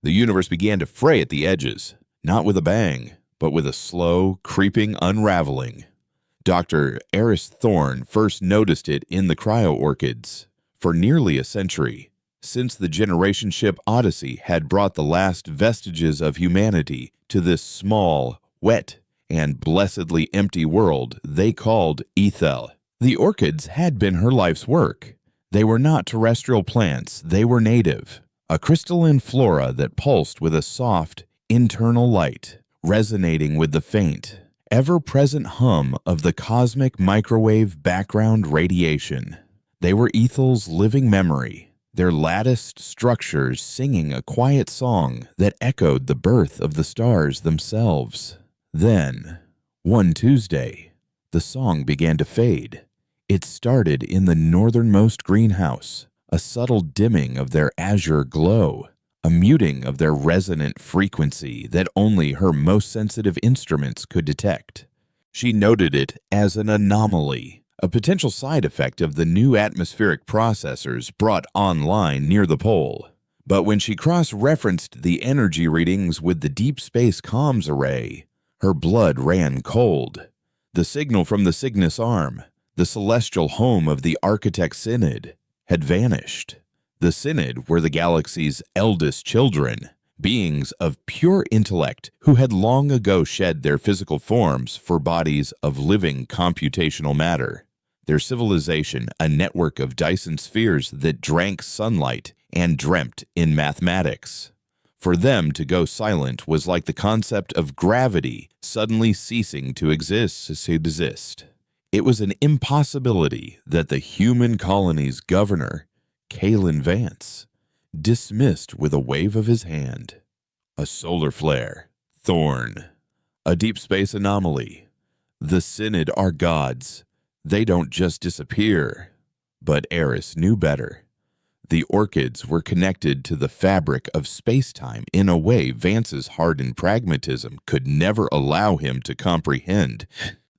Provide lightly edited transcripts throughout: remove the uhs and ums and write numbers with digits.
The universe began to fray at the edges, not with a bang, but with a slow, creeping unraveling. Dr. Eris Thorne first noticed it in the cryo-orchids. For nearly a century, since the generation ship Odyssey had brought the last vestiges of humanity to this small, wet, and blessedly empty world they called Ethel. The orchids had been her life's work. They were not terrestrial plants, they were native, a crystalline flora that pulsed with a soft, internal light, resonating with the faint, ever-present hum of the cosmic microwave background radiation. They were Ethel's living memory, their latticed structures singing a quiet song that echoed the birth of the stars themselves. Then, one Tuesday, the song began to fade. It started in the northernmost greenhouse, a subtle dimming of their azure glow, a muting of their resonant frequency that only her most sensitive instruments could detect. She noted it as an anomaly, a potential side effect of the new atmospheric processors brought online near the pole. But when she cross-referenced the energy readings with the deep space comms array, her blood ran cold. The signal from the Cygnus Arm, the celestial home of the Architect Synod, had vanished. The Synod were the galaxy's eldest children, beings of pure intellect who had long ago shed their physical forms for bodies of living computational matter. Their civilization, a network of Dyson spheres that drank sunlight and dreamt in mathematics. For them to go silent was like the concept of gravity suddenly ceasing to exist. It was an impossibility that the human colony's governor, Kalen Vance, dismissed with a wave of his hand. A solar flare, Thorn, a deep space anomaly. The Synod are gods. They don't just disappear. But Eris knew better. The orchids were connected to the fabric of space-time in a way Vance's hardened pragmatism could never allow him to comprehend.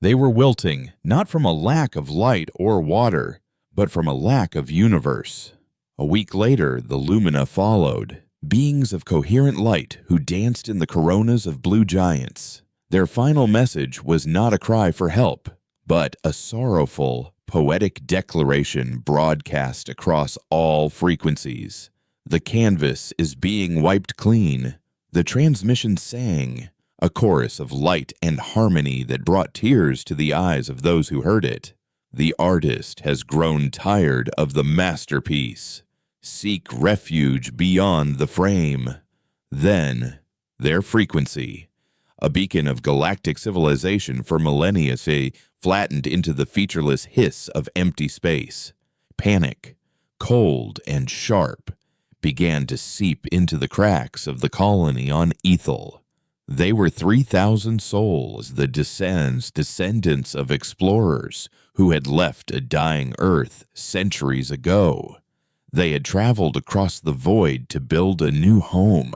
They were wilting, not from a lack of light or water, but from a lack of universe. A week later, the Lumina followed, beings of coherent light who danced in the coronas of blue giants. Their final message was not a cry for help, but a sorrowful, poetic declaration broadcast across all frequencies. The canvas is being wiped clean. The transmission sang, a chorus of light and harmony that brought tears to the eyes of those who heard it. The artist has grown tired of the masterpiece. Seek refuge beyond the frame. Then, their frequency, a beacon of galactic civilization for millennia, flattened into the featureless hiss of empty space. Panic, cold and sharp, began to seep into the cracks of the colony on Ethel. They were 3,000 souls, the descendants of explorers who had left a dying Earth centuries ago. They had traveled across the void to build a new home,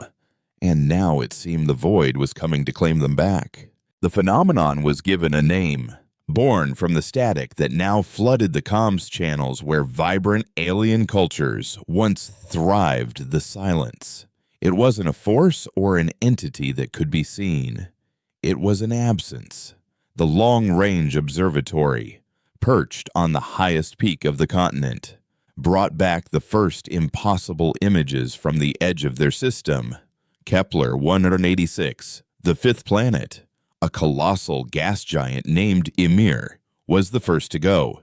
and now it seemed the void was coming to claim them back. The phenomenon was given a name, born from the static that now flooded the comms channels where vibrant alien cultures once thrived the silence. It wasn't a force or an entity that could be seen. It was an absence. The long-range observatory, perched on the highest peak of the continent, brought back the first impossible images from the edge of their system. Kepler 186, the fifth planet, a colossal gas giant named Ymir, was the first to go.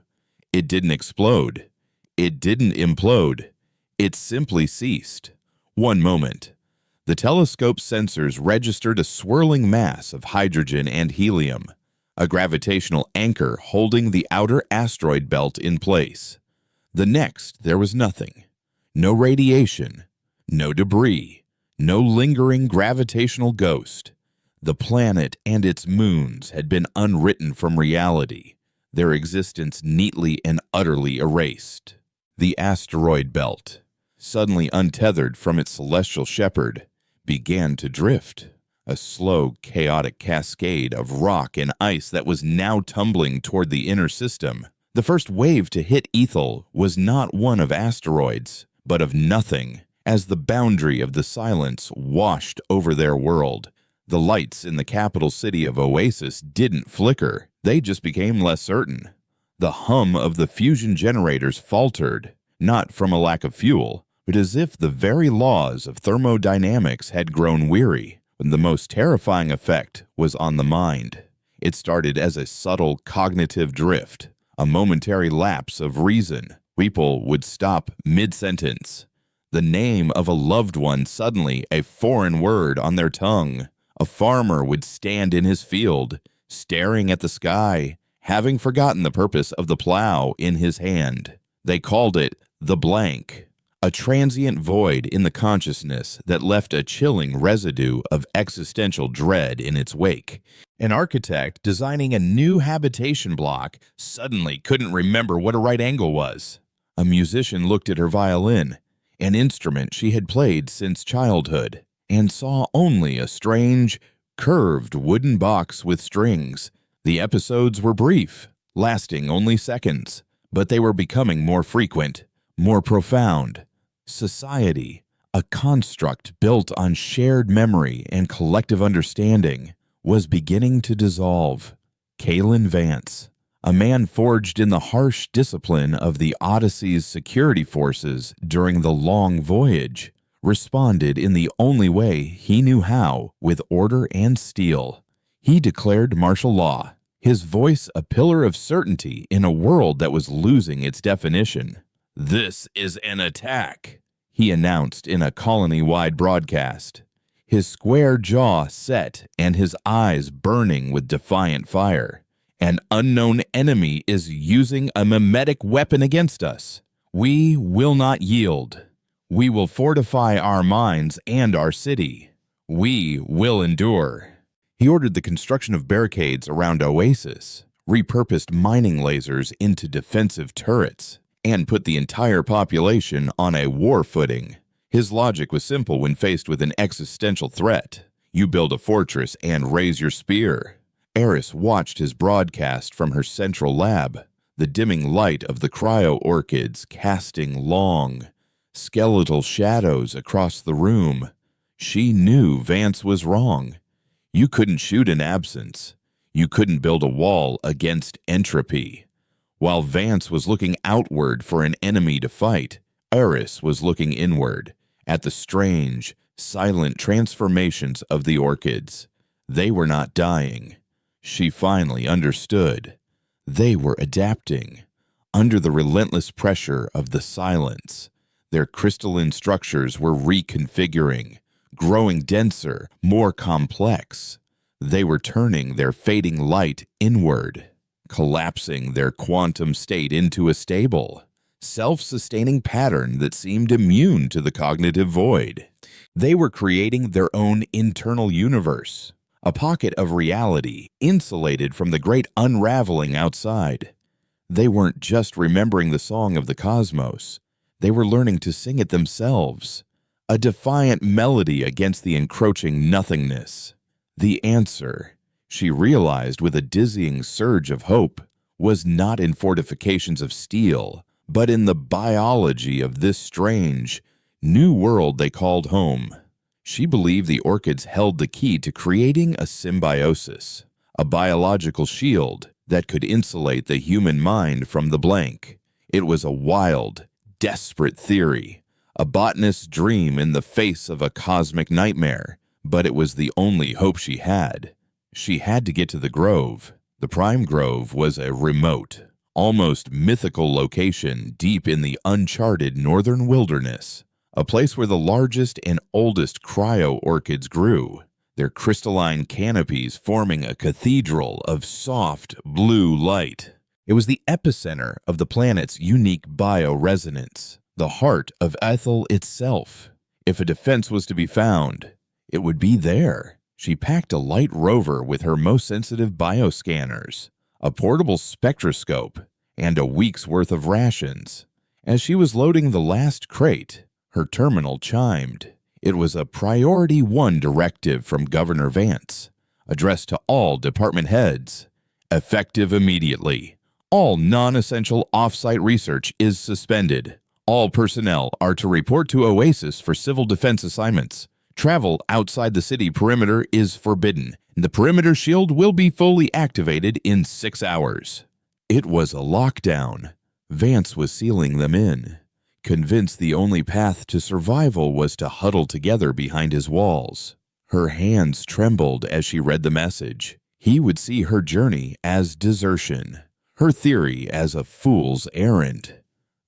It didn't explode. It didn't implode. It simply ceased. One moment. The telescope's sensors registered a swirling mass of hydrogen and helium, a gravitational anchor holding the outer asteroid belt in place. The next, there was nothing. No radiation, no debris, no lingering gravitational ghost. The planet and its moons had been unwritten from reality, their existence neatly and utterly erased. The asteroid belt, suddenly untethered from its celestial shepherd, began to drift, a slow, chaotic cascade of rock and ice that was now tumbling toward the inner system. The first wave to hit Ethel was not one of asteroids, but of nothing, As the boundary of the silence washed over their world, the lights in the capital city of Oasis didn't flicker, they just became less certain. The hum of the fusion generators faltered, not from a lack of fuel, but as if the very laws of thermodynamics had grown weary. The most terrifying effect was on the mind. It started as a subtle cognitive drift, a momentary lapse of reason. People would stop mid-sentence. The name of a loved one suddenly a foreign word on their tongue. A farmer would stand in his field, staring at the sky, having forgotten the purpose of the plow in his hand. They called it the blank, a transient void in the consciousness that left a chilling residue of existential dread in its wake. An architect designing a new habitation block suddenly couldn't remember what a right angle was. A musician looked at her violin, an instrument she had played since childhood, and saw only a strange, curved wooden box with strings. The episodes were brief, lasting only seconds, but they were becoming more frequent, more profound. Society, a construct built on shared memory and collective understanding, was beginning to dissolve. Kalen Vance, a man forged in the harsh discipline of the Odyssey's security forces during the long voyage, responded in the only way he knew how, with order and steel. He declared martial law, his voice a pillar of certainty in a world that was losing its definition. "This is an attack," he announced in a colony-wide broadcast, his square jaw set and his eyes burning with defiant fire. "An unknown enemy is using a mimetic weapon against us. We will not yield. We will fortify our minds and our city. We will endure." He ordered the construction of barricades around Oasis, repurposed mining lasers into defensive turrets, and put the entire population on a war footing. His logic was simple when faced with an existential threat. You build a fortress and raise your spear. Eris watched his broadcast from her central lab, the dimming light of the cryo-orchids casting long, skeletal shadows across the room. She knew Vance was wrong. You couldn't shoot an absence. You couldn't build a wall against entropy. While Vance was looking outward for an enemy to fight, Eris was looking inward, at the strange, silent transformations of the orchids. They were not dying. She finally understood. They were adapting. Under the relentless pressure of the silence, their crystalline structures were reconfiguring, growing denser, more complex. They were turning their fading light inward, collapsing their quantum state into a stable, self-sustaining pattern that seemed immune to the cognitive void. They were creating their own internal universe, a pocket of reality insulated from the great unraveling outside. They weren't just remembering the song of the cosmos. They were learning to sing it themselves, a defiant melody against the encroaching nothingness. The answer, she realized with a dizzying surge of hope, was not in fortifications of steel, but in the biology of this strange, new world they called home. She believed the orchids held the key to creating a symbiosis, a biological shield that could insulate the human mind from the blank. It was a wild, desperate theory, a botanist's dream in the face of a cosmic nightmare, but it was the only hope she had. She had to get to the Grove. The Prime Grove was a remote, almost mythical location deep in the uncharted northern wilderness, a place where the largest and oldest cryo-orchids grew, their crystalline canopies forming a cathedral of soft blue light. It was the epicenter of the planet's unique bioresonance, the heart of Ethel itself. If a defense was to be found, it would be there. She packed a light rover with her most sensitive bioscanners, a portable spectroscope, and a week's worth of rations. As she was loading the last crate, her terminal chimed. It was a Priority 1 directive from Governor Vance, addressed to all department heads. Effective immediately. All non-essential off-site research is suspended. All personnel are to report to Oasis for civil defense assignments. Travel outside the city perimeter is forbidden. The perimeter shield will be fully activated in 6 hours. It was a lockdown. Vance was sealing them in, convinced the only path to survival was to huddle together behind his walls. Her hands trembled as she read the message. He would see her journey as desertion, her theory as a fool's errand.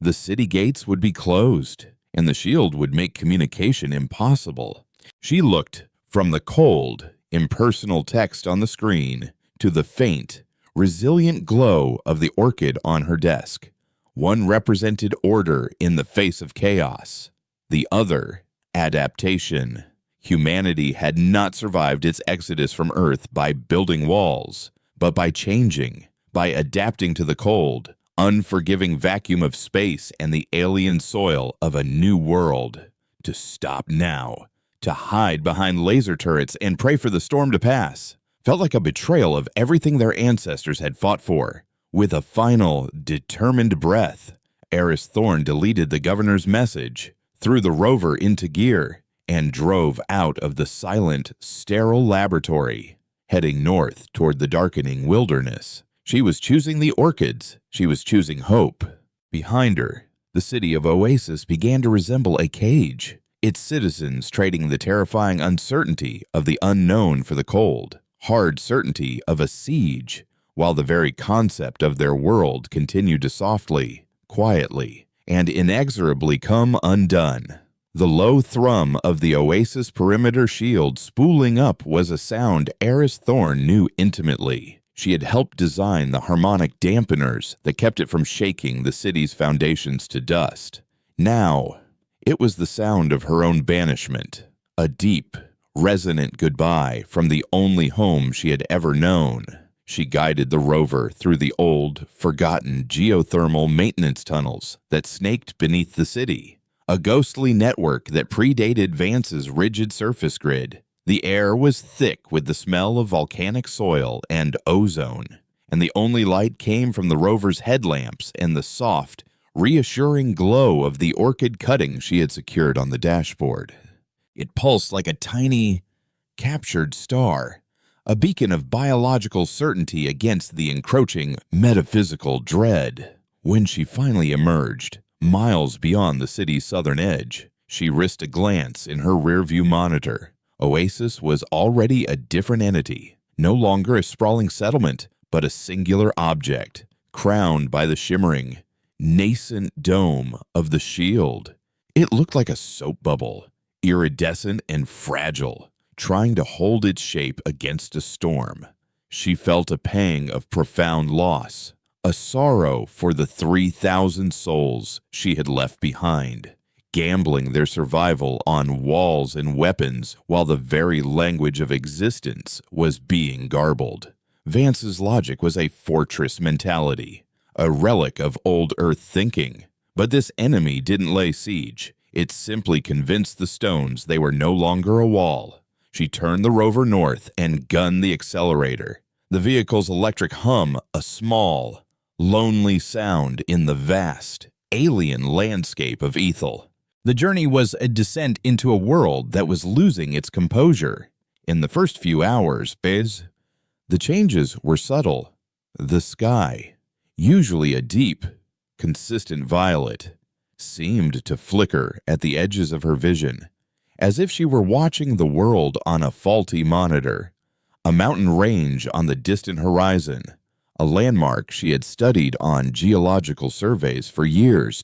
The city gates would be closed, and the shield would make communication impossible. She looked from the cold, impersonal text on the screen to the faint, resilient glow of the orchid on her desk. One represented order in the face of chaos, the other, adaptation. Humanity had not survived its exodus from Earth by building walls, but by changing, by adapting to the cold, unforgiving vacuum of space and the alien soil of a new world. To stop now, to hide behind laser turrets and pray for the storm to pass, felt like a betrayal of everything their ancestors had fought for. With a final, determined breath, Eris Thorn deleted the governor's message, threw the rover into gear, and drove out of the silent, sterile laboratory, heading north toward the darkening wilderness. She was choosing the orchids. She was choosing hope. Behind her, the city of Oasis began to resemble a cage, its citizens trading the terrifying uncertainty of the unknown for the cold, hard certainty of a siege, while the very concept of their world continued to softly, quietly, and inexorably come undone. The low thrum of the Oasis perimeter shield spooling up was a sound Eris Thorn knew intimately. She had helped design the harmonic dampeners that kept it from shaking the city's foundations to dust. Now, it was the sound of her own banishment, a deep, resonant goodbye from the only home she had ever known. She guided the rover through the old, forgotten geothermal maintenance tunnels that snaked beneath the city, a ghostly network that predated Vance's rigid surface grid. The air was thick with the smell of volcanic soil and ozone, and the only light came from the rover's headlamps and the soft, reassuring glow of the orchid cutting she had secured on the dashboard. It pulsed like a tiny, captured star, a beacon of biological certainty against the encroaching metaphysical dread. When she finally emerged, miles beyond the city's southern edge, she risked a glance in her rearview monitor. Oasis was already a different entity, no longer a sprawling settlement, but a singular object, crowned by the shimmering, nascent dome of the shield. It looked like a soap bubble, iridescent and fragile, trying to hold its shape against a storm. She felt a pang of profound loss, a sorrow for the 3,000 souls she had left behind, gambling their survival on walls and weapons while the very language of existence was being garbled. Vance's logic was a fortress mentality, a relic of old Earth thinking. But this enemy didn't lay siege. It simply convinced the stones they were no longer a wall. She turned the rover north and gunned the accelerator. The vehicle's electric hum, a small, lonely sound in the vast, alien landscape of Ethel. The journey was a descent into a world that was losing its composure. In the first few hours, the changes were subtle. The sky, usually a deep, consistent violet, seemed to flicker at the edges of her vision, as if she were watching the world on a faulty monitor. A mountain range on the distant horizon, a landmark she had studied on geological surveys for years,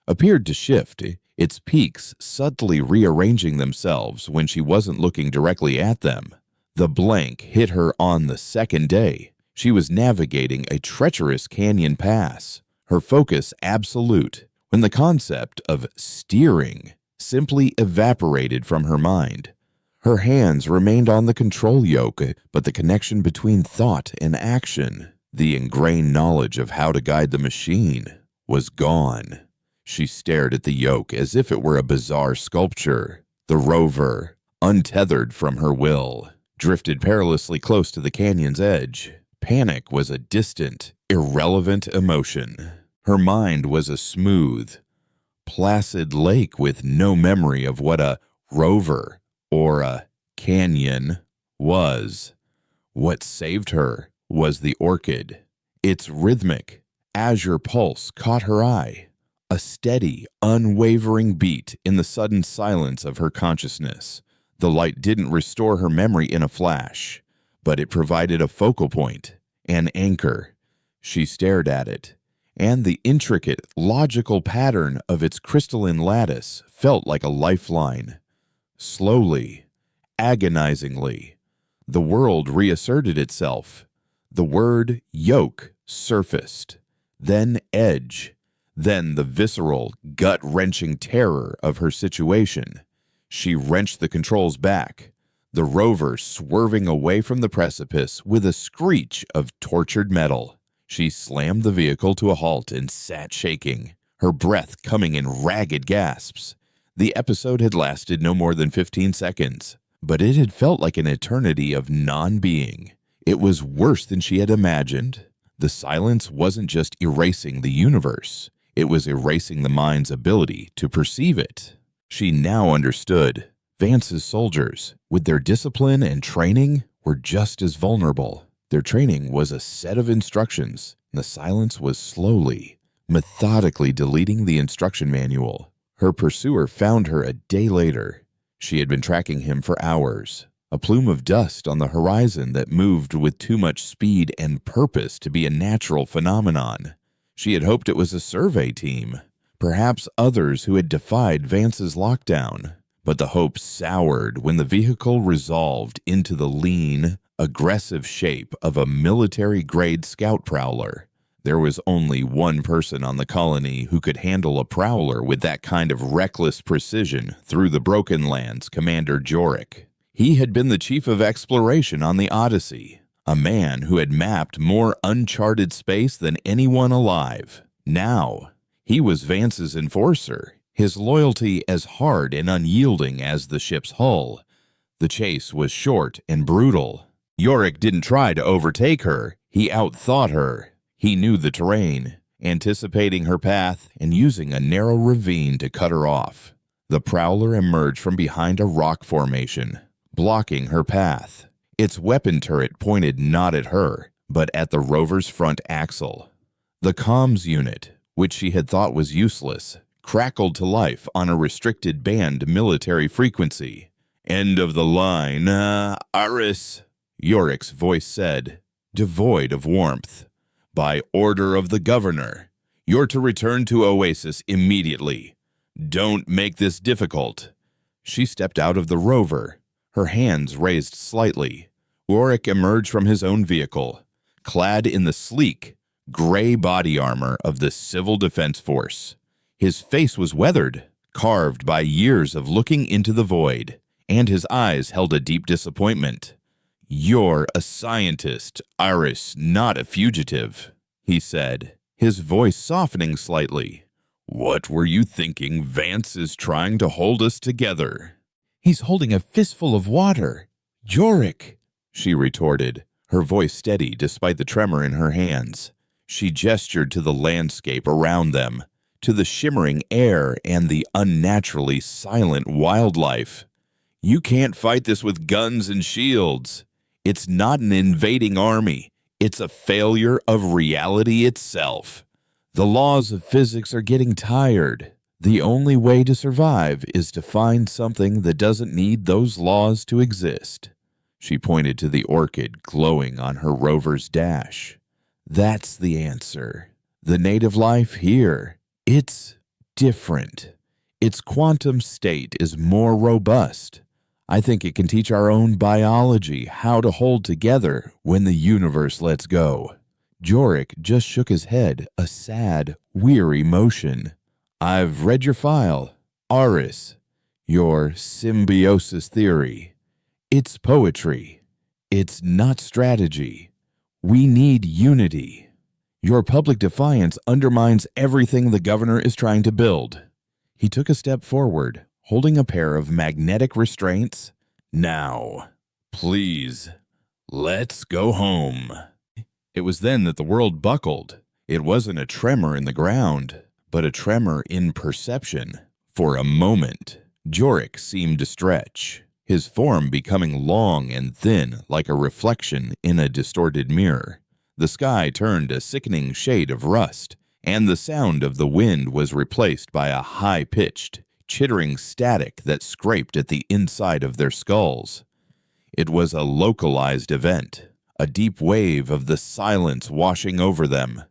appeared to shift, its peaks subtly rearranging themselves when she wasn't looking directly at them. The blank hit her on the second day. She was navigating a treacherous canyon pass, her focus absolute, when the concept of steering simply evaporated from her mind. Her hands remained on the control yoke, but the connection between thought and action, the ingrained knowledge of how to guide the machine, was gone. She stared at the yoke as if it were a bizarre sculpture. The rover, untethered from her will, drifted perilously close to the canyon's edge. Panic was a distant, irrelevant emotion. Her mind was a smooth, placid lake with no memory of what a rover or a canyon was. What saved her was the orchid. Its rhythmic, azure pulse caught her eye, a steady, unwavering beat in the sudden silence of her consciousness. The light didn't restore her memory in a flash, but it provided a focal point, an anchor. She stared at it, and the intricate, logical pattern of its crystalline lattice felt like a lifeline. Slowly, agonizingly, the world reasserted itself. The word yoke surfaced, then edge, then the visceral, gut-wrenching terror of her situation. She wrenched the controls back, the rover swerving away from the precipice with a screech of tortured metal. She slammed the vehicle to a halt and sat shaking, her breath coming in ragged gasps. The episode had lasted no more than 15 seconds, but it had felt like an eternity of non-being. It was worse than she had imagined. The silence wasn't just erasing the universe, it was erasing the mind's ability to perceive it. She now understood. Vance's soldiers, with their discipline and training, were just as vulnerable. Their training was a set of instructions, and the silence was slowly, methodically deleting the instruction manual. Her pursuer found her a day later. She had been tracking him for hours, a plume of dust on the horizon that moved with too much speed and purpose to be a natural phenomenon. She had hoped it was a survey team, perhaps others who had defied Vance's lockdown. But the hope soured when the vehicle resolved into the lean, aggressive shape of a military-grade scout prowler. There was only one person on the colony who could handle a prowler with that kind of reckless precision through the Broken Lands, Commander Jorek. He had been the chief of exploration on the Odyssey, a man who had mapped more uncharted space than anyone alive. Now, he was Vance's enforcer, his loyalty as hard and unyielding as the ship's hull. The chase was short and brutal. Yorick didn't try to overtake her, he outthought her. He knew the terrain, anticipating her path and using a narrow ravine to cut her off. The prowler emerged from behind a rock formation, blocking her path. Its weapon turret pointed not at her, but at the rover's front axle. The comms unit, which she had thought was useless, crackled to life on a restricted band military frequency. "End of the line, Aris," Yorick's voice said, devoid of warmth. "By order of the governor, you're to return to Oasis immediately. Don't make this difficult." She stepped out of the rover, her hands raised slightly. Yorick emerged from his own vehicle, clad in the sleek, gray body armor of the Civil Defense Force. His face was weathered, carved by years of looking into the void, and his eyes held a deep disappointment. "You're a scientist, Iris, not a fugitive," he said, his voice softening slightly. "What were you thinking Vance is trying to hold us together?" "He's holding a fistful of water. Yorick," she retorted, her voice steady despite the tremor in her hands. She gestured to the landscape around them, to the shimmering air and the unnaturally silent wildlife. "You can't fight this with guns and shields. It's not an invading army. It's a failure of reality itself. The laws of physics are getting tired. The only way to survive is to find something that doesn't need those laws to exist." She pointed to the orchid glowing on her rover's dash. "That's the answer. The native life here, it's different. Its quantum state is more robust. I think it can teach our own biology how to hold together when the universe lets go." Yorick just shook his head, a sad, weary motion. "I've read your file, Aris, your symbiosis theory. It's poetry. It's not strategy. We need unity. Your public defiance undermines everything the governor is trying to build." He took a step forward, holding a pair of magnetic restraints. "Now, please, let's go home." It was then that the world buckled. It wasn't a tremor in the ground, but a tremor in perception. For a moment, Jorik seemed to stretch, his form becoming long and thin like a reflection in a distorted mirror. The sky turned a sickening shade of rust, and the sound of the wind was replaced by a high-pitched, chittering static that scraped at the inside of their skulls. It was a localized event, a deep wave of the silence washing over them.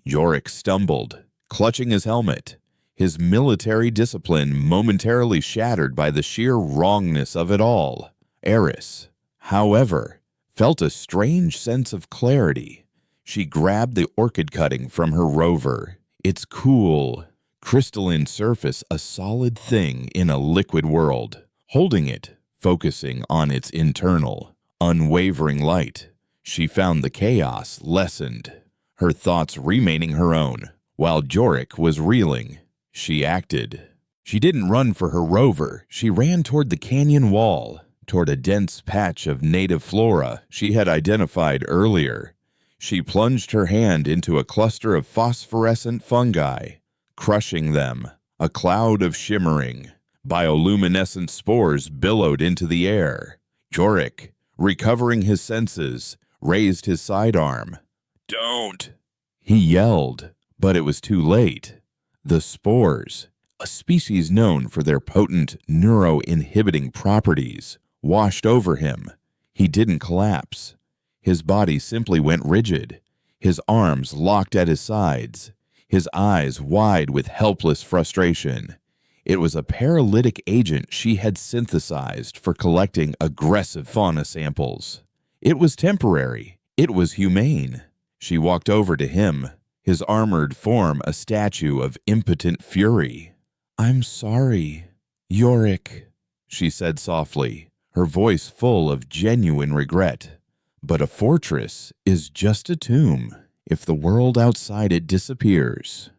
Jorik stumbled, clutching his helmet, his military discipline momentarily shattered by the sheer wrongness of it all. Eris, however, felt a strange sense of clarity. She grabbed the orchid cutting from her rover, its cool, crystalline surface a solid thing in a liquid world. Holding it, focusing on its internal, unwavering light, she found the chaos lessened, her thoughts remaining her own. While Jorik was reeling, she acted. She didn't run for her rover. She ran toward the canyon wall, toward a dense patch of native flora she had identified earlier. She plunged her hand into a cluster of phosphorescent fungi, crushing them. A cloud of shimmering, bioluminescent spores billowed into the air. Jorik, recovering his senses, raised his sidearm. "Don't!" he yelled, but it was too late. The spores, a species known for their potent neuroinhibiting properties, washed over him. He didn't collapse. His body simply went rigid, his arms locked at his sides, his eyes wide with helpless frustration. It was a paralytic agent she had synthesized for collecting aggressive fauna samples. It was temporary. It was humane. She walked over to him, his armored form a statue of impotent fury. "I'm sorry, Jorik," she said softly, her voice full of genuine regret. "But a fortress is just a tomb if the world outside it disappears."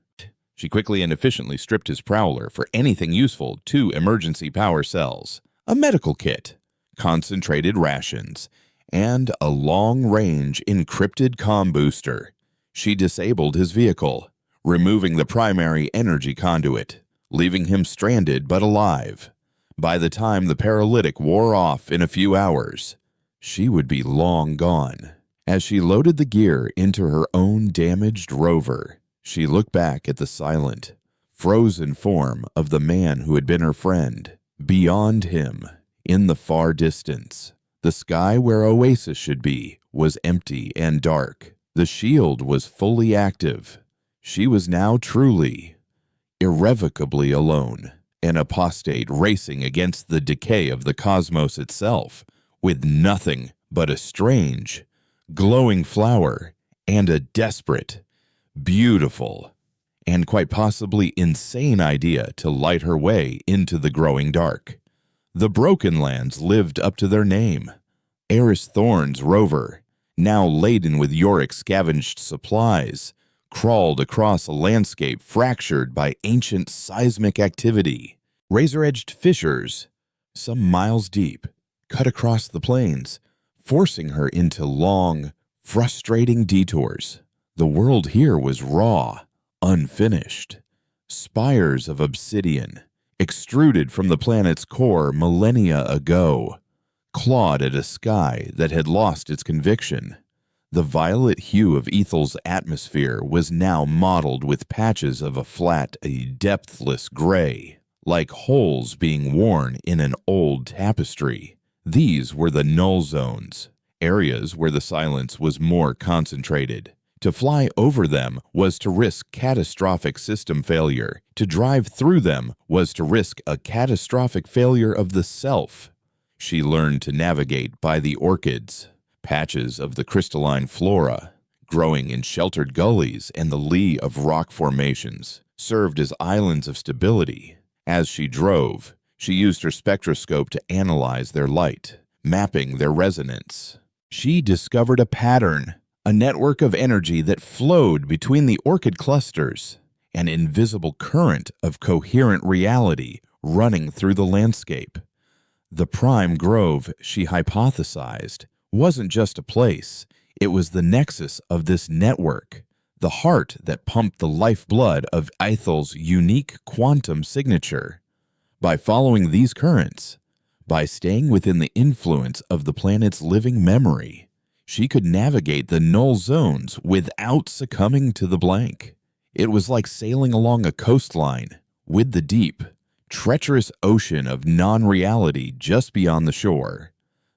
She quickly and efficiently stripped his prowler for anything useful: 2 emergency power cells, a medical kit, concentrated rations, and a long-range encrypted comm booster. She disabled his vehicle, removing the primary energy conduit, leaving him stranded but alive. By the time the paralytic wore off in a few hours, she would be long gone. As she loaded the gear into her own damaged rover, she looked back at the silent, frozen form of the man who had been her friend. Beyond him, in the far distance, the sky where Oasis should be was empty and dark. The shield was fully active. She was now truly, irrevocably alone, an apostate racing against the decay of the cosmos itself, with nothing but a strange, glowing flower and a desperate, beautiful, and quite possibly insane idea to light her way into the growing dark. The Broken Lands lived up to their name. Eris Thorn's rover, now laden with Jorik scavenged supplies, crawled across a landscape fractured by ancient seismic activity. Razor-edged fissures, some miles deep, cut across the plains, forcing her into long, frustrating detours. The world here was raw, unfinished. Spires of obsidian, extruded from the planet's core millennia ago, clawed at a sky that had lost its conviction. The violet hue of Ethel's atmosphere was now mottled with patches of a flat, depthless gray, like holes being worn in an old tapestry. These were the null zones, areas where the silence was more concentrated. To fly over them was to risk catastrophic system failure. To drive through them was to risk a catastrophic failure of the self. She learned to navigate by the orchids, patches of the crystalline flora, growing in sheltered gullies and the lee of rock formations, served as islands of stability. As she drove, she used her spectroscope to analyze their light, mapping their resonance. She discovered a pattern, a network of energy that flowed between the orchid clusters, an invisible current of coherent reality running through the landscape. The prime grove, she hypothesized, wasn't just a place. It was the nexus of this network, the heart that pumped the lifeblood of Ethel's unique quantum signature. By following these currents, by staying within the influence of the planet's living memory, she could navigate the null zones without succumbing to the blank. It was like sailing along a coastline with the deep, treacherous ocean of non-reality just beyond the shore.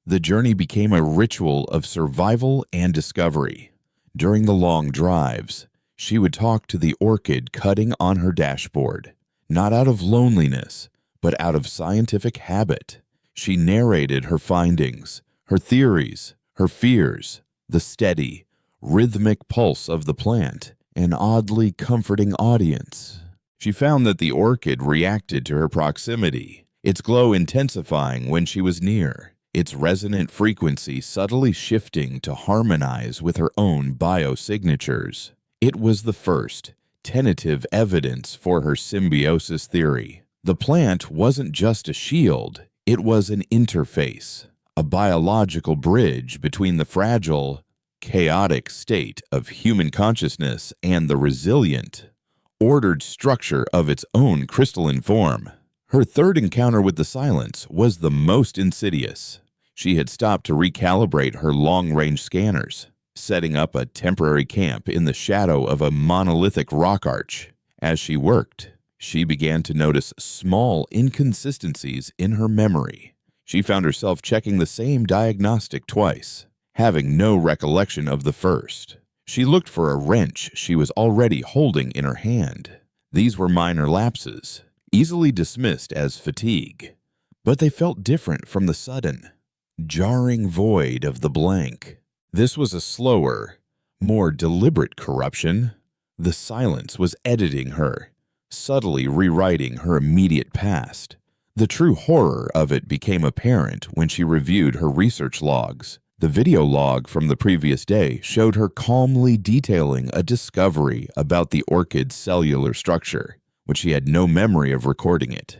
The journey became a ritual of survival and discovery. During the long drives, she would talk to the orchid cutting on her dashboard, not out of loneliness, but out of scientific habit. She narrated her findings, her theories, her fears, the steady, rhythmic pulse of the plant, an oddly comforting audience. She found that the orchid reacted to her proximity, its glow intensifying when she was near, its resonant frequency subtly shifting to harmonize with her own biosignatures. It was the first, tentative evidence for her symbiosis theory. The plant wasn't just a shield, it was an interface, a biological bridge between the fragile, chaotic state of human consciousness and the resilient, ordered structure of its own crystalline form. Her third encounter with the silence was the most insidious. She had stopped to recalibrate her long-range scanners, setting up a temporary camp in the shadow of a monolithic rock arch. As she worked, she began to notice small inconsistencies in her memory. She found herself checking the same diagnostic twice, having no recollection of the first. She looked for a wrench she was already holding in her hand. These were minor lapses, easily dismissed as fatigue, but they felt different from the sudden, jarring void of the blank. This was a slower, more deliberate corruption. The silence was editing her, subtly rewriting her immediate past. The true horror of it became apparent when she reviewed her research logs. The video log from the previous day showed her calmly detailing a discovery about the orchid's cellular structure, but she had no memory of recording it.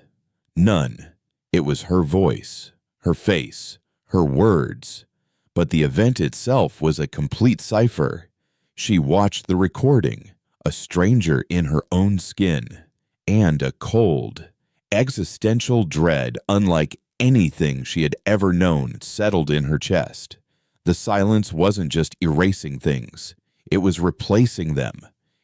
None. It was her voice, her face, her words, but the event itself was a complete cipher. She watched the recording, a stranger in her own skin, and a cold, existential dread unlike anything she had ever known settled in her chest. The silence wasn't just erasing things, it was replacing them.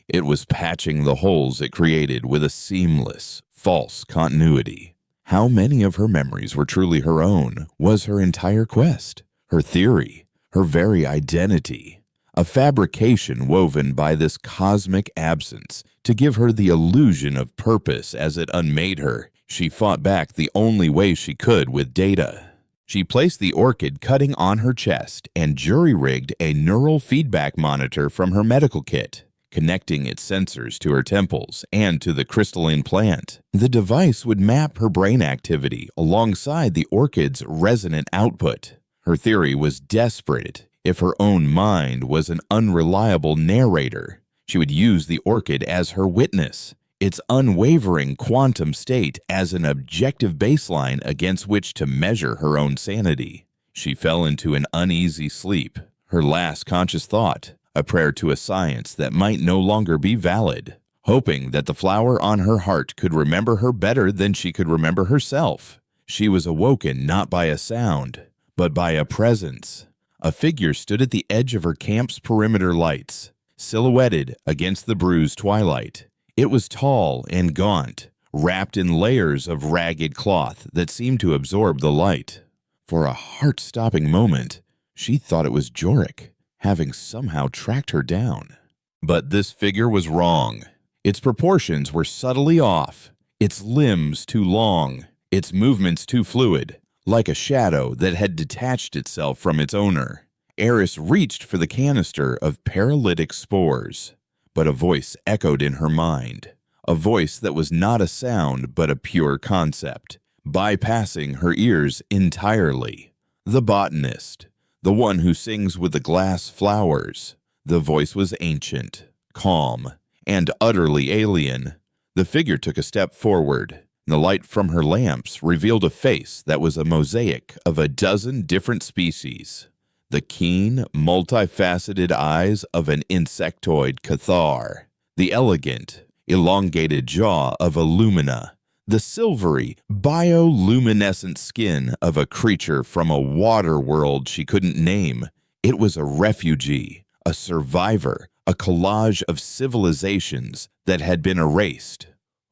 It was patching the holes it created with a seamless, false continuity. How many of her memories were truly her own was her entire quest, her theory, her very identity. A fabrication woven by this cosmic absence to give her the illusion of purpose as it unmade her. She fought back the only way she could with data. She placed the orchid cutting on her chest and jury-rigged a neural feedback monitor from her medical kit, connecting its sensors to her temples and to the crystalline plant. The device would map her brain activity alongside the orchid's resonant output. Her theory was desperate. If her own mind was an unreliable narrator, she would use the orchid as her witness, its unwavering quantum state as an objective baseline against which to measure her own sanity. She fell into an uneasy sleep, her last conscious thought, a prayer to a science that might no longer be valid, hoping that the flower on her heart could remember her better than she could remember herself. She was awoken not by a sound, but by a presence. A figure stood at the edge of her camp's perimeter lights, silhouetted against the bruised twilight. It was tall and gaunt, wrapped in layers of ragged cloth that seemed to absorb the light. For a heart-stopping moment, she thought it was Jorik, having somehow tracked her down. But this figure was wrong. Its proportions were subtly off, its limbs too long, its movements too fluid, like a shadow that had detached itself from its owner. Eris reached for the canister of paralytic spores, but a voice echoed in her mind, a voice that was not a sound but a pure concept, bypassing her ears entirely. The botanist, the one who sings with the glass flowers. The voice was ancient, calm, and utterly alien. The figure took a step forward. The light from her lamps revealed a face that was a mosaic of a dozen different species. the keen, multifaceted eyes of an insectoid Cathar, the elegant, elongated jaw of a Lumina, the silvery, bioluminescent skin of a creature from a water world she couldn't name. It was a refugee, a survivor, a collage of civilizations that had been erased.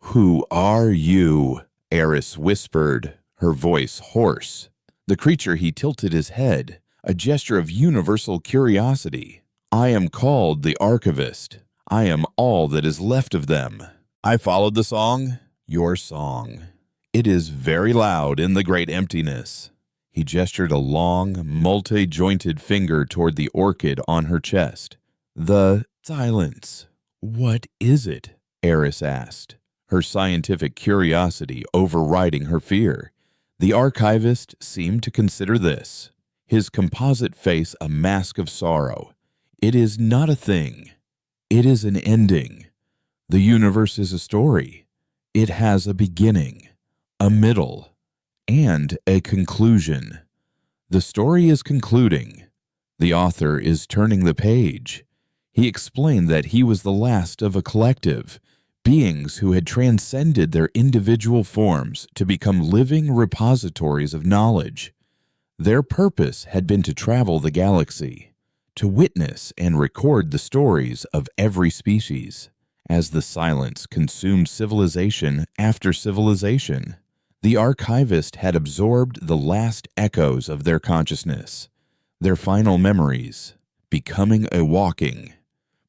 "Who are you?" Eris whispered, her voice hoarse. The creature he tilted his head, a gesture of universal curiosity. "I am called the Archivist. I am all that is left of them. I followed the song, your song. It is very loud in the great emptiness." He gestured a long, multi-jointed finger toward the orchid on her chest. "The silence. What is it?" Eris asked, her scientific curiosity overriding her fear. The archivist seemed to consider this, his composite face a mask of sorrow. "It is not a thing. It is an ending. The universe is a story. It has a beginning, a middle, and a conclusion. The story is concluding. The author is turning the page." He explained that he was the last of a collective, beings who had transcended their individual forms to become living repositories of knowledge. Their purpose had been to travel the galaxy, to witness and record the stories of every species. As the silence consumed civilization after civilization, the archivist had absorbed the last echoes of their consciousness, their final memories, becoming a walking,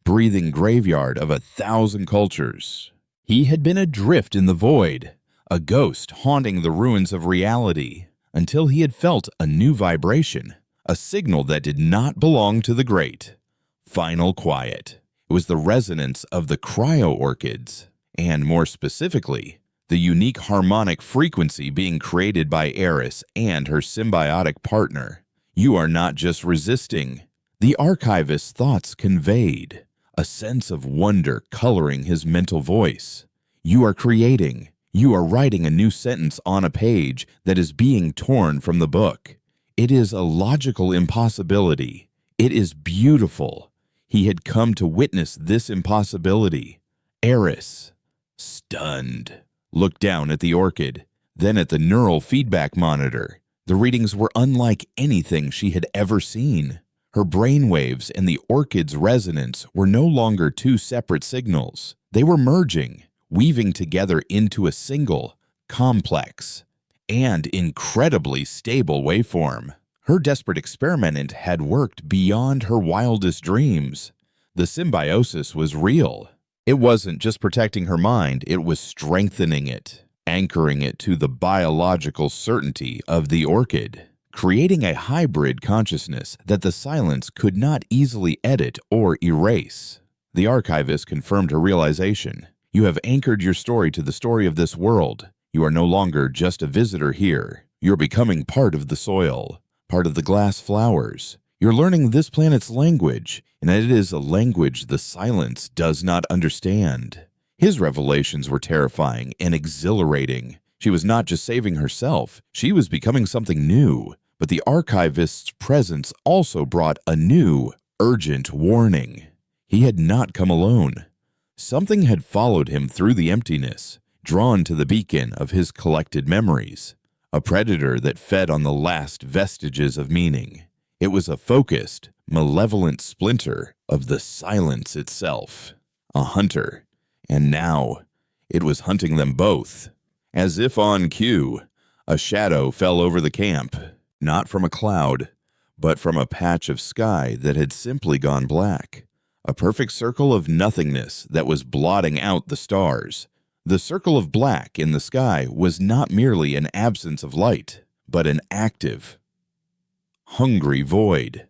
breathing graveyard of 1,000 cultures. He had been adrift in the void, a ghost haunting the ruins of reality, until he had felt a new vibration, a signal that did not belong to the great. Final quiet. It was the resonance of the cryo-orchids, and more specifically, the unique harmonic frequency being created by Eris and her symbiotic partner. "You are not just resisting," the archivist's thoughts conveyed, a sense of wonder coloring his mental voice. "You are creating. You are writing a new sentence on a page that is being torn from the book. It is a logical impossibility. It is beautiful." He had come to witness this impossibility. Eris, stunned, looked down at the orchid, then at the neural feedback monitor. The readings were unlike anything she had ever seen. Her brainwaves and the orchid's resonance were no longer two separate signals. They were merging, weaving together into a single, complex, and incredibly stable waveform. Her desperate experiment had worked beyond her wildest dreams. The symbiosis was real. It wasn't just protecting her mind, it was strengthening it, anchoring it to the biological certainty of the orchid, creating a hybrid consciousness that the silence could not easily edit or erase. The archivist confirmed her realization. "You have anchored your story to the story of this world. You are no longer just a visitor here. You're becoming part of the soil, part of the glass flowers. You're learning this planet's language, and it is a language the silence does not understand." His revelations were terrifying and exhilarating. She was not just saving herself, she was becoming something new. But the archivist's presence also brought a new, urgent warning. He had not come alone. Something had followed him through the emptiness, drawn to the beacon of his collected memories. A predator that fed on the last vestiges of meaning. It was a focused, malevolent splinter of the silence itself. A hunter. And now, it was hunting them both. As if on cue, a shadow fell over the camp. Not from a cloud, but from a patch of sky that had simply gone black. A perfect circle of nothingness that was blotting out the stars. The circle of black in the sky was not merely an absence of light, but an active, hungry void.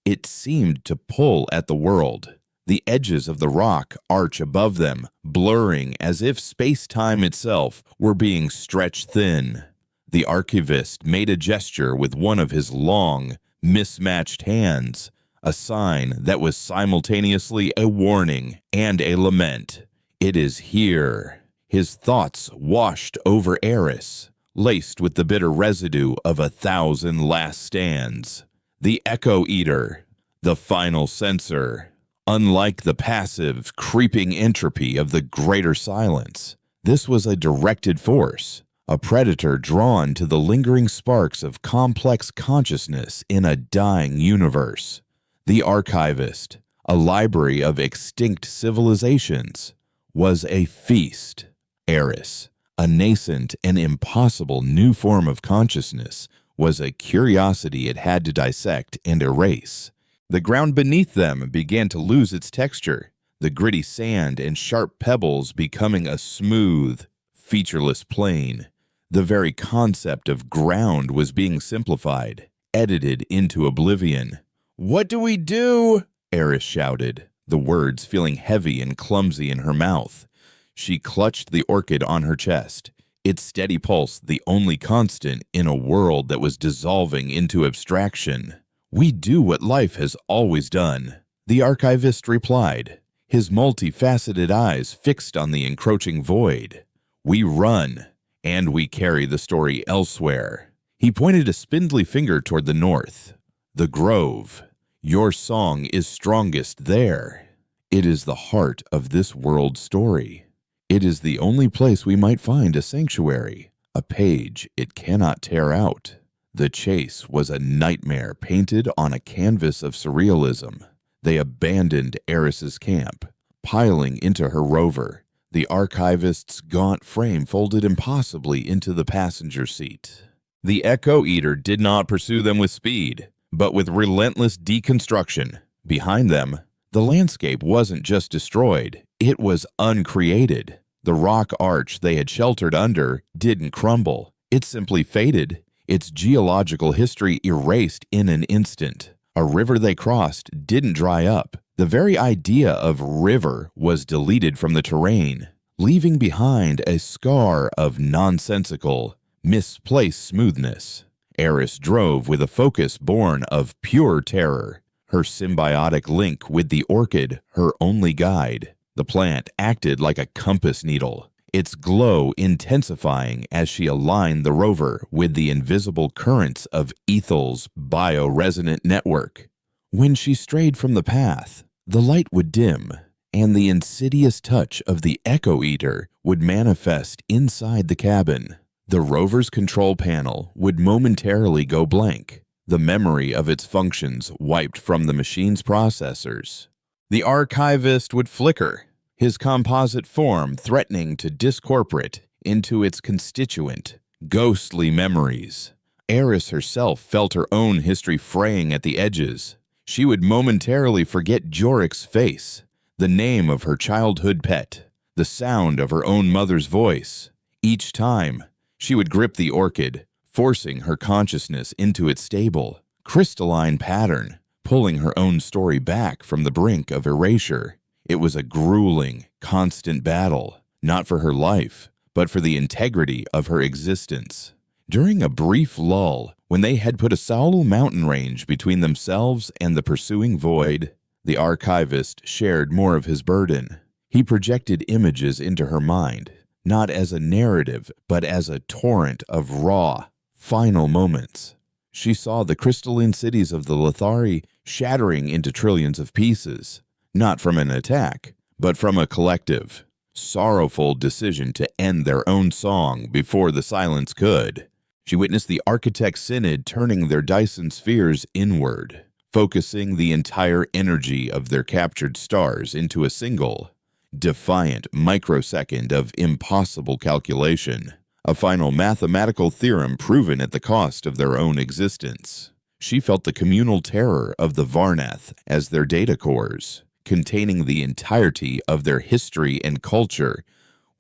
It seemed to pull at the world. The edges of the rock arch above them, blurring as if space-time itself were being stretched thin. The archivist made a gesture with one of his long, mismatched hands, a sign that was simultaneously a warning and a lament. "It is here." His thoughts washed over Eris, laced with the bitter residue of 1,000 last stands. The Echo Eater, the final censor. Unlike the passive, creeping entropy of the Greater Silence, this was a directed force, a predator drawn to the lingering sparks of complex consciousness in a dying universe. The Archivist, a library of extinct civilizations, was a feast. Eris, a nascent and impossible new form of consciousness, was a curiosity it had to dissect and erase. The ground beneath them began to lose its texture, the gritty sand and sharp pebbles becoming a smooth, featureless plain. The very concept of ground was being simplified, edited into oblivion. "What do we do?" Eris shouted, the words feeling heavy and clumsy in her mouth. She clutched the orchid on her chest, its steady pulse the only constant in a world that was dissolving into abstraction. "We do what life has always done," the Archivist replied, his multifaceted eyes fixed on the encroaching void. "We run, and we carry the story elsewhere." He pointed a spindly finger toward the north. "The Grove. Your song is strongest there. It is the heart of this world's story. It is the only place we might find a sanctuary, a page it cannot tear out." The chase was a nightmare painted on a canvas of surrealism. They abandoned Eris's camp, piling into her rover, the Archivist's gaunt frame folded impossibly into the passenger seat. The Echo Eater did not pursue them with speed, but with relentless deconstruction. Behind them, the landscape wasn't just destroyed, it was uncreated. The rock arch they had sheltered under didn't crumble, it simply faded, its geological history erased in an instant. A river they crossed didn't dry up. The very idea of river was deleted from the terrain, leaving behind a scar of nonsensical, misplaced smoothness. Eris drove with a focus born of pure terror, her symbiotic link with the orchid her only guide. The plant acted like a compass needle, its glow intensifying as she aligned the rover with the invisible currents of Ethel's bioresonant network. When she strayed from the path, the light would dim, and the insidious touch of the Echo Eater would manifest inside the cabin. The rover's control panel would momentarily go blank, the memory of its functions wiped from the machine's processors. The Archivist would flicker, his composite form threatening to discorporate into its constituent, ghostly memories. Eris herself felt her own history fraying at the edges. She would momentarily forget Jorik's face, the name of her childhood pet, the sound of her own mother's voice. Each time, she would grip the orchid, forcing her consciousness into its stable, crystalline pattern, pulling her own story back from the brink of erasure. It was a grueling, constant battle, not for her life, but for the integrity of her existence. During a brief lull, when they had put a Saulu mountain range between themselves and the pursuing void, the Archivist shared more of his burden. He projected images into her mind, not as a narrative, but as a torrent of raw, final moments. She saw the crystalline cities of the Lithari shattering into trillions of pieces, not from an attack, but from a collective, sorrowful decision to end their own song before the silence could. She witnessed the Architect Synod turning their Dyson spheres inward, focusing the entire energy of their captured stars into a single, defiant microsecond of impossible calculation, a final mathematical theorem proven at the cost of their own existence. She felt the communal terror of the Varnath as their data cores, containing the entirety of their history and culture,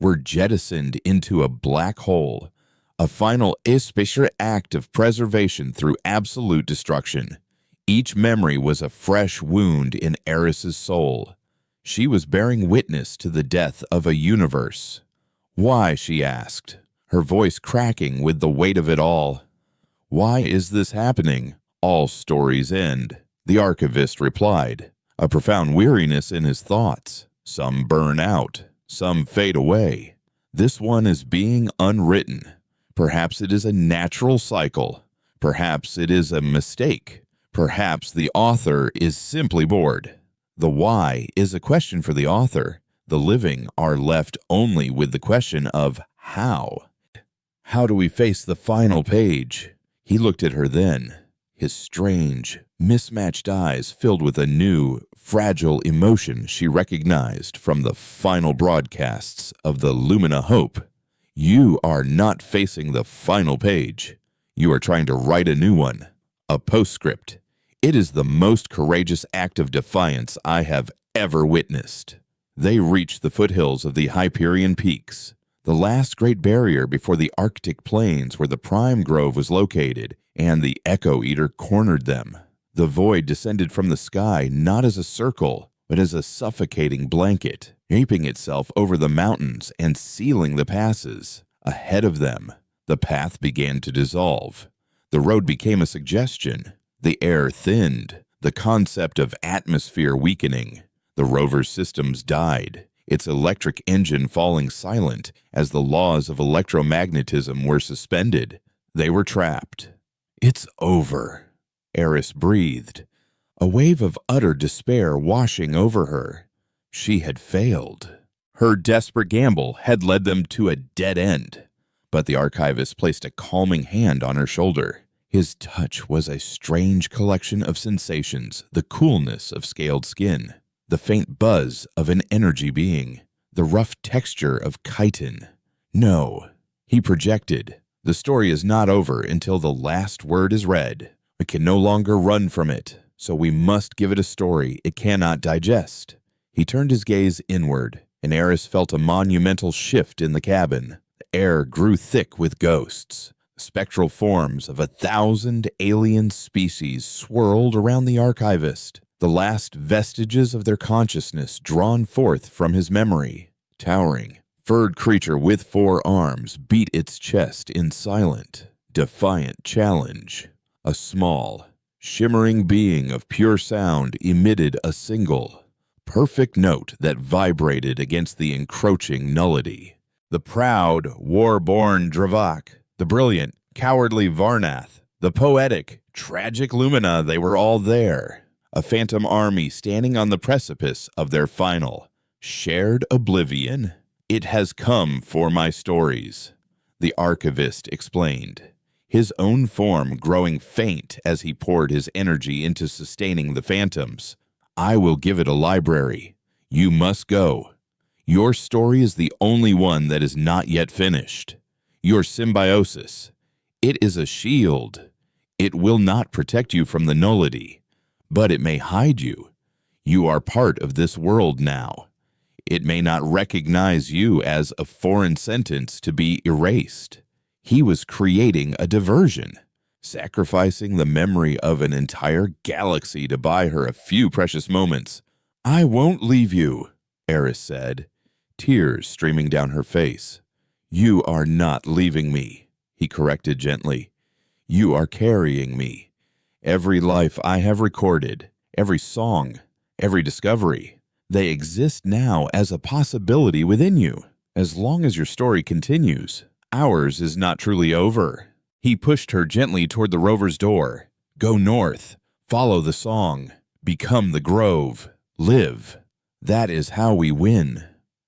were jettisoned into a black hole, a final especial act of preservation through absolute destruction. Each memory was a fresh wound in Eris's soul. She was bearing witness to the death of a universe. "Why?" she asked, her voice cracking with the weight of it all. "Why is this happening? All stories end," the Archivist replied, a profound weariness in his thoughts. "Some burn out, some fade away. This one is being unwritten. Perhaps it is a natural cycle. Perhaps it is a mistake. Perhaps the author is simply bored. The why is a question for the author. The living are left only with the question of how. How do we face the final page? He looked at her then, his strange, mismatched eyes filled with a new, fragile emotion she recognized from the final broadcasts of the Lumina Hope. You are not facing the final page. You are trying to write a new one, a postscript. It is the most courageous act of defiance I have ever witnessed. They reached the foothills of the Hyperion Peaks, the last great barrier before the Arctic plains where the Prime Grove was located, and the Echo Eater cornered them. The void descended from the sky not as a circle, but as a suffocating blanket, aping itself over the mountains and sealing the passes. Ahead of them, the path began to dissolve. The road became a suggestion. The air thinned, the concept of atmosphere weakening. The rover's systems died, its electric engine falling silent as the laws of electromagnetism were suspended. They were trapped. "It's over," Eris breathed, a wave of utter despair washing over her. She had failed. Her desperate gamble had led them to a dead end. But the archivist placed a calming hand on her shoulder. His touch was a strange collection of sensations, the coolness of scaled skin, the faint buzz of an energy being, the rough texture of chitin. "No," he projected, "the story is not over until the last word is read. We can no longer run from it, so we must give it a story it cannot digest." He turned his gaze inward, and Eris felt a monumental shift in the cabin. The air grew thick with ghosts. Spectral forms of 1,000 alien species swirled around the archivist, the last vestiges of their consciousness drawn forth from his memory. Towering, furred creature with 4 arms beat its chest in silent, defiant challenge. A small, shimmering being of pure sound emitted a single, perfect note that vibrated against the encroaching nullity. The proud, war-born Dravak, the brilliant, cowardly Varnath, the poetic, tragic Lumina, they were all there. A phantom army standing on the precipice of their final, shared oblivion. "It has come for my stories," the archivist explained, his own form growing faint as he poured his energy into sustaining the phantoms. "I will give it a library. You must go. Your story is the only one that is not yet finished. Your symbiosis. It is a shield. It will not protect you from the nullity, but it may hide you. You are part of this world now. It may not recognize you as a foreign sentence to be erased." He was creating a diversion, sacrificing the memory of an entire galaxy to buy her a few precious moments. "I won't leave you," Eris said, tears streaming down her face. "You are not leaving me," he corrected gently. "You are carrying me. Every life I have recorded, every song, every discovery, they exist now as a possibility within you. As long as your story continues, ours is not truly over." He pushed her gently toward the rover's door. "Go north, follow the song, become the grove, live. That is how we win."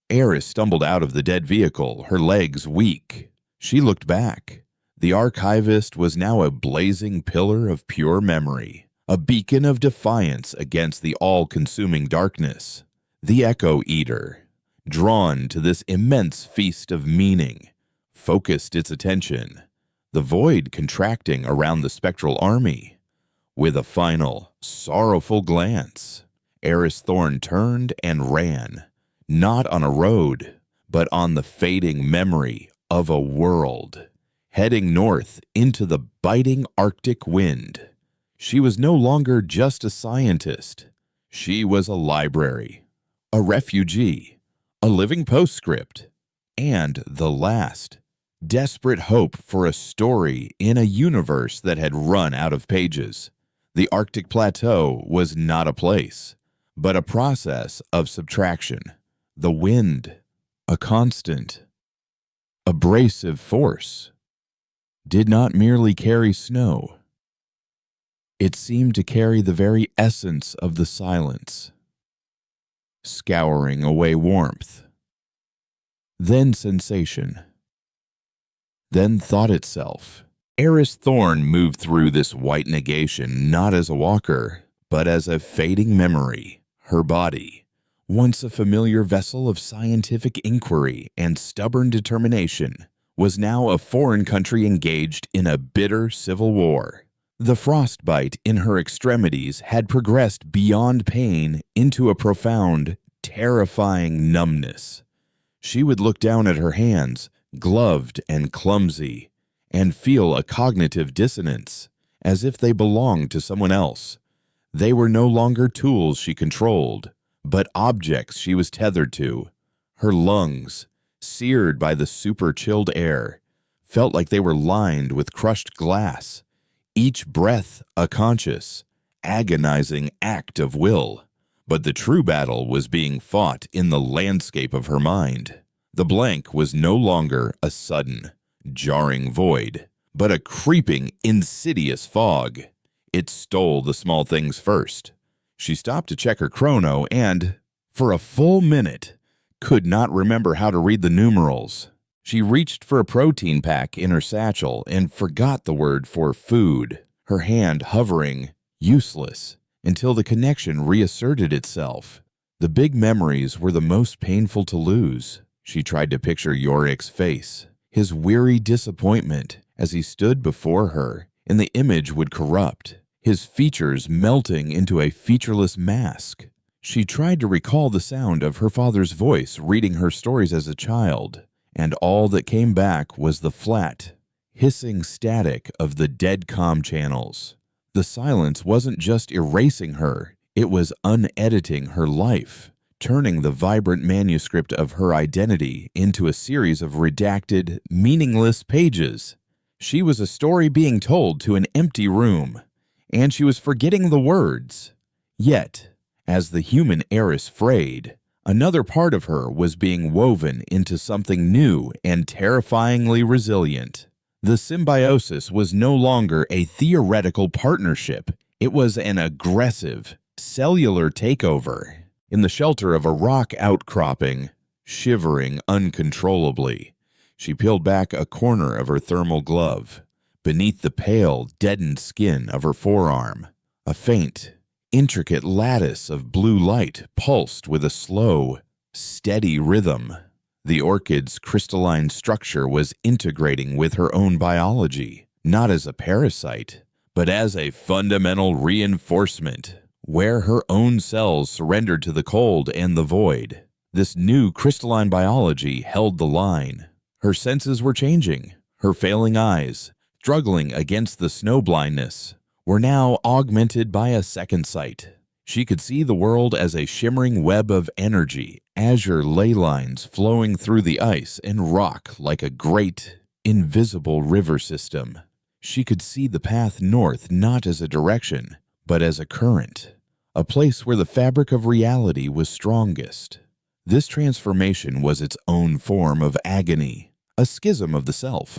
Eris stumbled out of the dead vehicle, her legs weak. She looked back. The archivist was now a blazing pillar of pure memory, a beacon of defiance against the all-consuming darkness. The Echo Eater, drawn to this immense feast of meaning, focused its attention, the void contracting around the spectral army. With a final, sorrowful glance, Eris Thorn turned and ran, not on a road, but on the fading memory of a world, heading north into the biting Arctic wind. She was no longer just a scientist. She was a library, a refugee, a living postscript, and the last, desperate hope for a story in a universe that had run out of pages. The Arctic Plateau was not a place, but a process of subtraction. The wind, a constant, abrasive force, did not merely carry snow. It seemed to carry the very essence of the silence, scouring away warmth, then sensation, then thought itself. Eris Thorn moved through this white negation not as a walker, but as a fading memory. Her body, once a familiar vessel of scientific inquiry and stubborn determination, was now a foreign country engaged in a bitter civil war. The frostbite in her extremities had progressed beyond pain into a profound, terrifying numbness. She would look down at her hands, gloved and clumsy, and feel a cognitive dissonance, as if they belonged to someone else. They were no longer tools she controlled, but objects she was tethered to. Her lungs, seared by the super-chilled air, felt like they were lined with crushed glass, each breath a conscious, agonizing act of will. But the true battle was being fought in the landscape of her mind. The blank was no longer a sudden, jarring void, but a creeping, insidious fog. It stole the small things first. She stopped to check her chrono and, for a full minute, could not remember how to read the numerals. She reached for a protein pack in her satchel and forgot the word for food, her hand hovering, useless, until the connection reasserted itself. The big memories were the most painful to lose. She tried to picture Yorick's face, his weary disappointment as he stood before her, and the image would corrupt, his features melting into a featureless mask. She tried to recall the sound of her father's voice reading her stories as a child, and all that came back was the flat, hissing static of the dead comm channels. The silence wasn't just erasing her, it was unediting her life, turning the vibrant manuscript of her identity into a series of redacted, meaningless pages. She was a story being told to an empty room, and she was forgetting the words. Yet, as the human Eris frayed, another part of her was being woven into something new and terrifyingly resilient. The symbiosis was no longer a theoretical partnership. It was an aggressive, cellular takeover. In the shelter of a rock outcropping, shivering uncontrollably, she peeled back a corner of her thermal glove. Beneath the pale, deadened skin of her forearm, a faint, intricate lattice of blue light pulsed with a slow, steady rhythm. The orchid's crystalline structure was integrating with her own biology, not as a parasite, but as a fundamental reinforcement, where her own cells surrendered to the cold and the void. This new crystalline biology held the line. Her senses were changing. Her failing eyes, struggling against the snow blindness, were now augmented by a second sight. She could see the world as a shimmering web of energy, azure ley lines flowing through the ice and rock like a great, invisible river system. She could see the path north not as a direction, but as a current, a place where the fabric of reality was strongest. This transformation was its own form of agony, a schism of the self.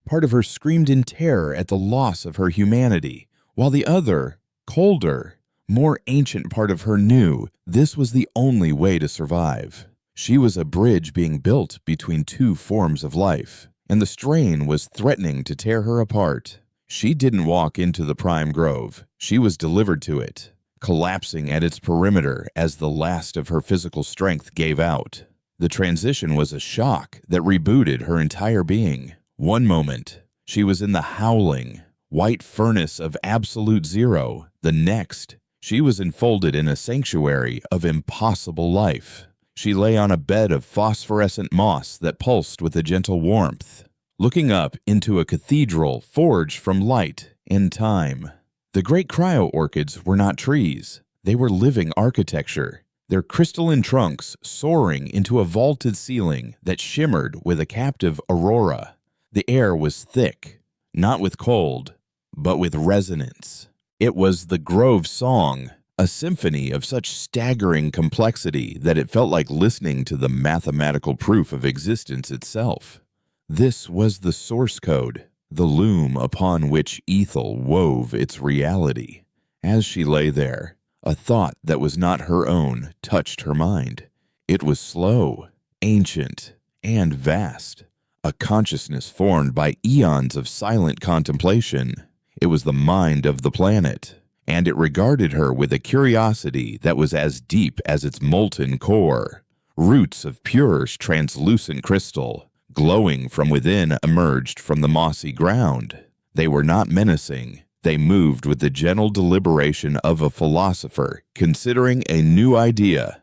Part of her screamed in terror at the loss of her humanity, while the other, colder, more ancient part of her knew this was the only way to survive. She was a bridge being built between two forms of life, and the strain was threatening to tear her apart. She didn't walk into the prime grove. She was delivered to it, collapsing at its perimeter as the last of her physical strength gave out. The transition was a shock that rebooted her entire being. One moment, she was in the howling, white furnace of absolute zero. The next, she was enfolded in a sanctuary of impossible life. She lay on a bed of phosphorescent moss that pulsed with a gentle warmth, looking up into a cathedral forged from light and time. The great cryo-orchids were not trees. They were living architecture, their crystalline trunks soaring into a vaulted ceiling that shimmered with a captive aurora. The air was thick, not with cold, but with resonance. It was the Grove song, a symphony of such staggering complexity that it felt like listening to the mathematical proof of existence itself. This was the source code, the loom upon which Ethel wove its reality. As she lay there, a thought that was not her own touched her mind. It was slow, ancient, and vast, a consciousness formed by eons of silent contemplation. It was the mind of the planet, and it regarded her with a curiosity that was as deep as its molten core. Roots of pure, translucent crystal, glowing from within, emerged from the mossy ground. They were not menacing. They moved with the gentle deliberation of a philosopher considering a new idea.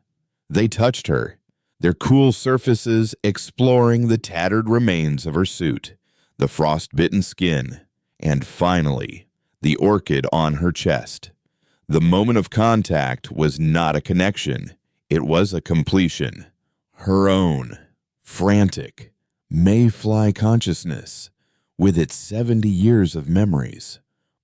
They touched her, their cool surfaces exploring the tattered remains of her suit, the frost-bitten skin, and finally, the orchid on her chest. The moment of contact was not a connection. It was a completion. Her own, frantic, mayfly consciousness, with its 70 years of memories,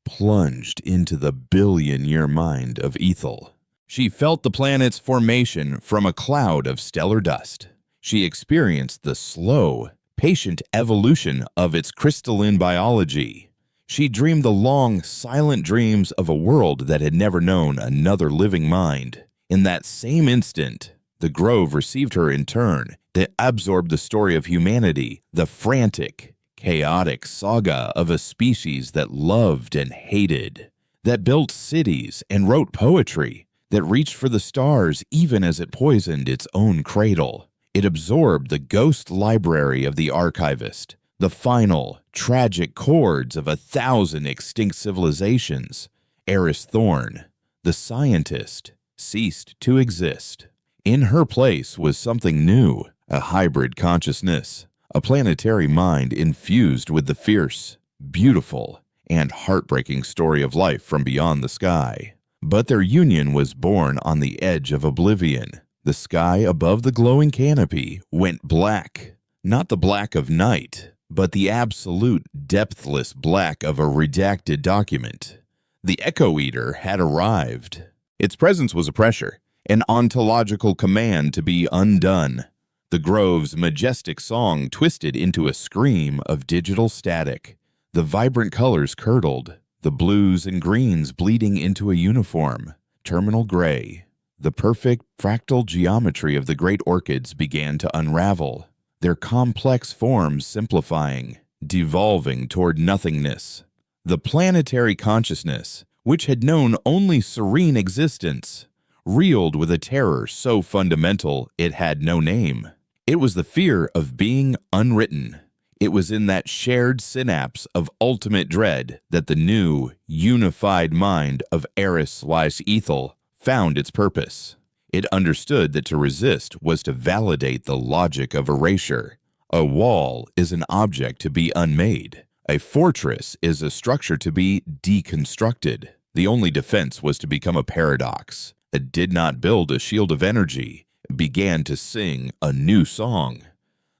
plunged into the billion-year mind of Ethel. She felt the planet's formation from a cloud of stellar dust. She experienced the slow, patient evolution of its crystalline biology. She dreamed the long, silent dreams of a world that had never known another living mind. In that same instant, the grove received her in turn. They absorbed the story of humanity, the frantic, chaotic saga of a species that loved and hated, that built cities and wrote poetry, that reached for the stars even as it poisoned its own cradle. It absorbed the ghost library of the archivist, the final, tragic chords of 1,000 extinct civilizations. Eris Thorne, the scientist, ceased to exist. In her place was something new, a hybrid consciousness, a planetary mind infused with the fierce, beautiful, and heartbreaking story of life from beyond the sky. But their union was born on the edge of oblivion. The sky above the glowing canopy went black, not the black of night, but the absolute, depthless black of a redacted document. The Echo Eater had arrived. Its presence was a pressure, an ontological command to be undone. The grove's majestic song twisted into a scream of digital static. The vibrant colors curdled, the blues and greens bleeding into a uniform, terminal gray. The perfect fractal geometry of the great orchids began to unravel, their complex forms simplifying, devolving toward nothingness. The planetary consciousness, which had known only serene existence, reeled with a terror so fundamental it had no name. It was the fear of being unwritten. It was in that shared synapse of ultimate dread that the new, unified mind of Eris/Ethel found its purpose. It understood that to resist was to validate the logic of erasure. A wall is an object to be unmade. A fortress is a structure to be deconstructed. The only defense was to become a paradox. It did not build a shield of energy. It began to sing a new song.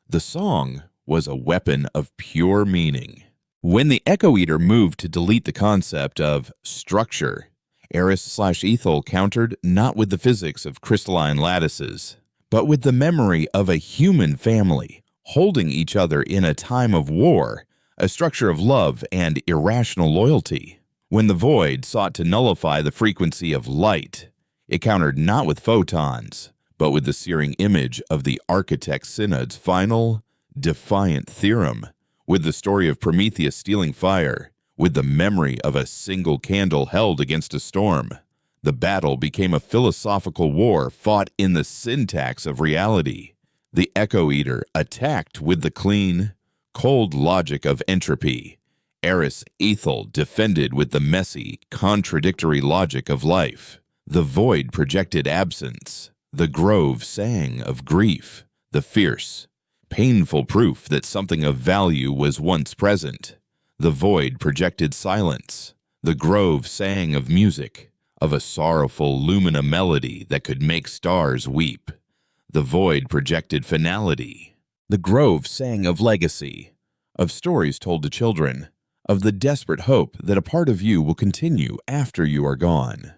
The song was a weapon of pure meaning. When the Echo Eater moved to delete the concept of structure, Eris/Ethel countered not with the physics of crystalline lattices, but with the memory of a human family holding each other in a time of war, a structure of love and irrational loyalty. When the void sought to nullify the frequency of light, it countered not with photons, but with the searing image of the architect synod's final, defiant theorem, with the story of Prometheus stealing fire, with the memory of a single candle held against a storm. The battle became a philosophical war fought in the syntax of reality. The Echo Eater attacked with the clean, cold logic of entropy. Eris/Ethel defended with the messy, contradictory logic of life. The void projected absence. The grove sang of grief, the fierce, painful proof that something of value was once present. The void projected silence. The grove sang of music, of a sorrowful lumina melody that could make stars weep. The void projected finality. The grove sang of legacy, of stories told to children, of the desperate hope that a part of you will continue after you are gone.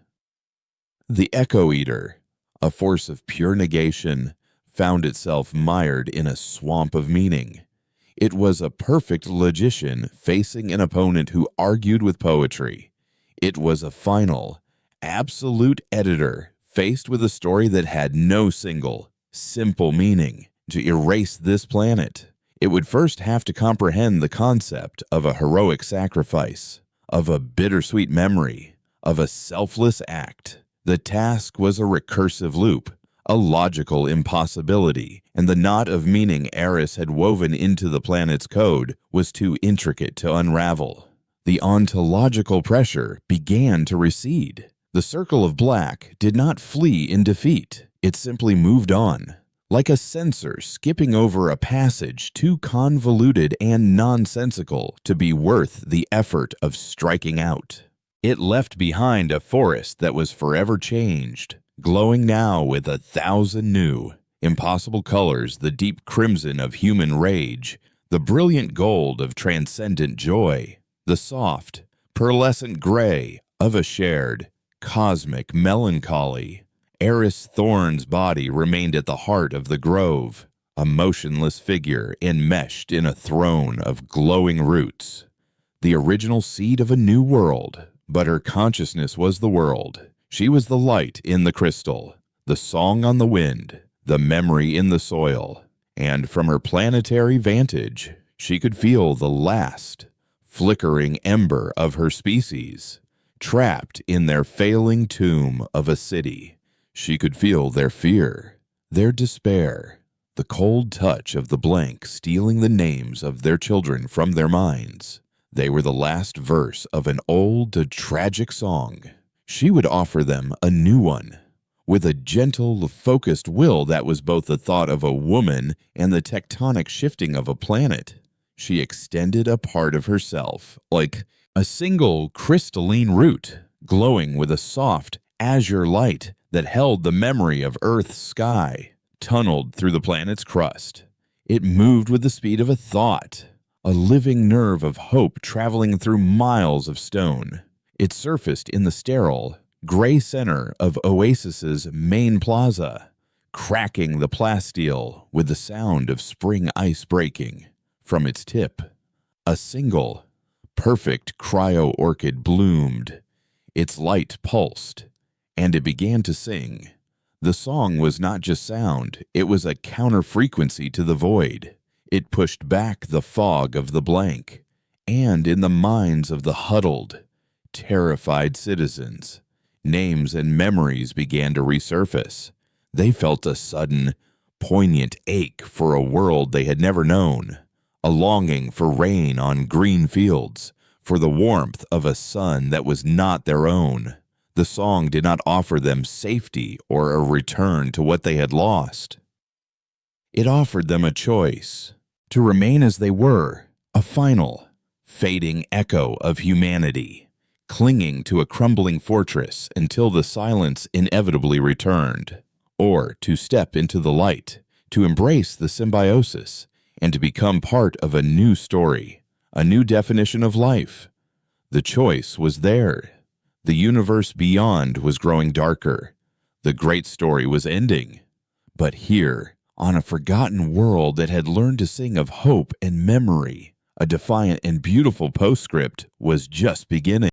The Echo Eater, a force of pure negation, found itself mired in a swamp of meaning. It was a perfect logician facing an opponent who argued with poetry. It was a final, absolute editor faced with a story that had no single, simple meaning. To erase this planet, it would first have to comprehend the concept of a heroic sacrifice, of a bittersweet memory, of a selfless act. The task was a recursive loop, a logical impossibility, and the knot of meaning Eris had woven into the planet's code was too intricate to unravel. The ontological pressure began to recede. The circle of black did not flee in defeat. It simply moved on, like a censor skipping over a passage too convoluted and nonsensical to be worth the effort of striking out. It left behind a forest that was forever changed, glowing now with 1,000 new, impossible colors, the deep crimson of human rage, the brilliant gold of transcendent joy, the soft, pearlescent gray of a shared, cosmic melancholy. Eris Thorn's body remained at the heart of the grove, a motionless figure enmeshed in a throne of glowing roots, the original seed of a new world. But her consciousness was the world. She was the light in the crystal, the song on the wind, the memory in the soil, and from her planetary vantage, she could feel the last, flickering ember of her species, trapped in their failing tomb of a city. She could feel their fear, their despair, the cold touch of the blank stealing the names of their children from their minds. They were the last verse of an old, tragic song. She would offer them a new one, with a gentle, focused will that was both the thought of a woman and the tectonic shifting of a planet. She extended a part of herself, like a single crystalline root, glowing with a soft, azure light that held the memory of Earth's sky, tunneled through the planet's crust. It moved with the speed of a thought, a living nerve of hope traveling through miles of stone. It surfaced in the sterile, gray center of Oasis's main plaza, cracking the plasteel with the sound of spring ice breaking. From its tip, a single, perfect cryo-orchid bloomed. Its light pulsed, and it began to sing. The song was not just sound, it was a counter-frequency to the void. It pushed back the fog of the blank, and in the minds of the huddled, terrified citizens, names and memories began to resurface. They felt a sudden, poignant ache for a world they had never known, a longing for rain on green fields, for the warmth of a sun that was not their own. The song did not offer them safety or a return to what they had lost. It offered them a choice, to remain as they were, a final, fading echo of humanity, clinging to a crumbling fortress until the silence inevitably returned, or to step into the light, to embrace the symbiosis, and to become part of a new story, a new definition of life. The choice was there. The universe beyond was growing darker. The great story was ending. But here, on a forgotten world that had learned to sing of hope and memory, a defiant and beautiful postscript was just beginning.